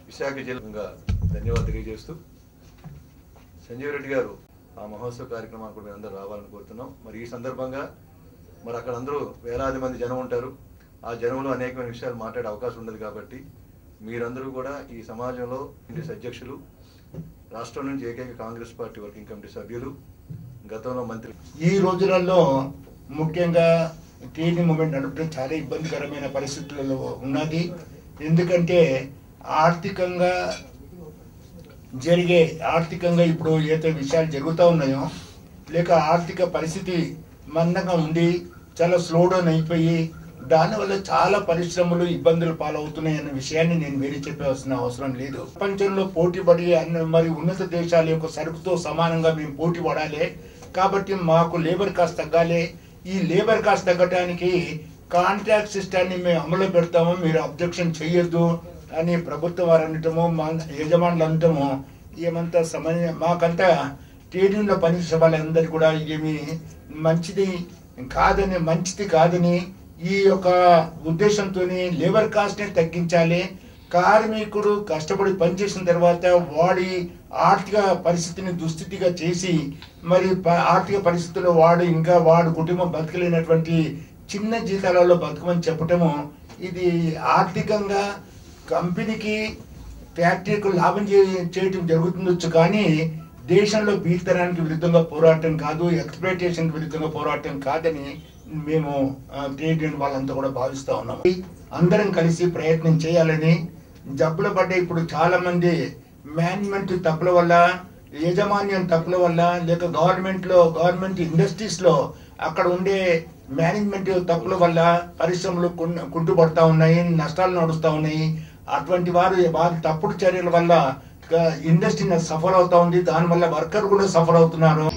విశాఖ జిల్లా ధన్యవాదాలు తెలియజేస్తూ సంజీవ్ రెడ్డి గారు ఆ మహోత్సవ కార్యక్రమానికి కూడా అందరూ రావాలని కోరుతున్నాం. మరి ఈ సందర్భంగా మరి అక్కడ అందరూ వేలాది మంది జనం ఉంటారు. ఆ జనంలో అనేకమైన విషయాలు మాట్లాడే అవకాశం ఉండదు కాబట్టి మీరందరూ కూడా ఈ సమాజంలో అధ్యక్షులు, రాష్ట్రం నుంచి ఏకైక కాంగ్రెస్ పార్టీ వర్కింగ్ కమిటీ సభ్యులు, గతంలో మంత్రి, ఈ రోజులలో ముఖ్యంగా టీడీ మూవ్మెంట్ నడపడం చాలా ఇబ్బందికరమైన పరిస్థితులలో ఉన్నది. ఎందుకంటే ఆర్థికంగా ఇప్పుడు ఏదైతే విషయాలు జరుగుతూ ఉన్నాయో, లేక ఆర్థిక పరిస్థితి మందంగా ఉండి చాలా స్లో డౌన్ అయిపోయి దానివల్ల చాలా పరిశ్రమలు ఇబ్బందులు పాలవుతున్నాయి అనే విషయాన్ని నేను వేరే చెప్పవలసిన అవసరం లేదు. ప్రపంచంలో పోటీ పడి మరి ఉన్నత దేశాల యొక్క సరుకుతో సమానంగా మేము పోటీ పడాలి కాబట్టి మాకు లేబర్ కాస్ట్ తగ్గాలి. ఈ లేబర్ కాస్ట్ తగ్గడానికి కాంట్రాక్ట్ సిస్టాన్ని మేము అమలు పెడతాము, మీరు అబ్జెక్షన్ చేయొద్దు అని ప్రభుత్వం వారు అనటము, మా యజమానులు అనటము ఏమంతా మాకంతా ట్రేడింగ్లో పనిచేసే వాళ్ళందరికీ కూడా ఏమి మంచిది కాదని ఈ యొక్క ఉద్దేశంతో లేబర్ కాస్ట్ని తగ్గించాలి. కార్మికుడు కష్టపడి పనిచేసిన తర్వాత వాడి ఆర్థిక పరిస్థితిని దుస్థితిగా చేసి మరి ఆర్థిక పరిస్థితుల్లో వాడు కుటుంబం బతకలేనటువంటి చిన్న జీతాలలో బతకమని చెప్పటము ఇది ఆర్థికంగా కంపెనీకి ఫ్యాక్టరీకి లాభం చేయటం జరుగుతుండొచ్చు, కానీ దేశంలో బీదతనానికి విరుద్ధంగా పోరాటం కాదు, ఎక్స్‌ప్లాయిటేషన్ విరుద్ధంగా పోరాటం కాదని మేము ట్రేడ్ యూనియన్ వాళ్ళంతా కూడా భావిస్తూ ఉన్నాం. అందరం కలిసి ప్రయత్నం చేయాలని. జబ్బులు పడ్డ ఇప్పుడు చాలా మంది మేనేజ్మెంట్ తప్పుల వల్ల, యాజమాన్యం తప్పుల వల్ల, లేక గవర్నమెంట్ ఇండస్ట్రీస్లో అక్కడ ఉండే మేనేజ్మెంట్ తప్పుల వల్ల పరిశ్రమలు కుంటుపడతా ఉన్నాయి, నష్టాలు నడుస్తూ ఉన్నాయి. అటువంటి వారి తప్పుడు చర్యల వల్ల ఇండస్ట్రీ సఫర్ అవుతా ఉంది, దానివల్ల వర్కర్ కూడా సఫర్ అవుతున్నారు.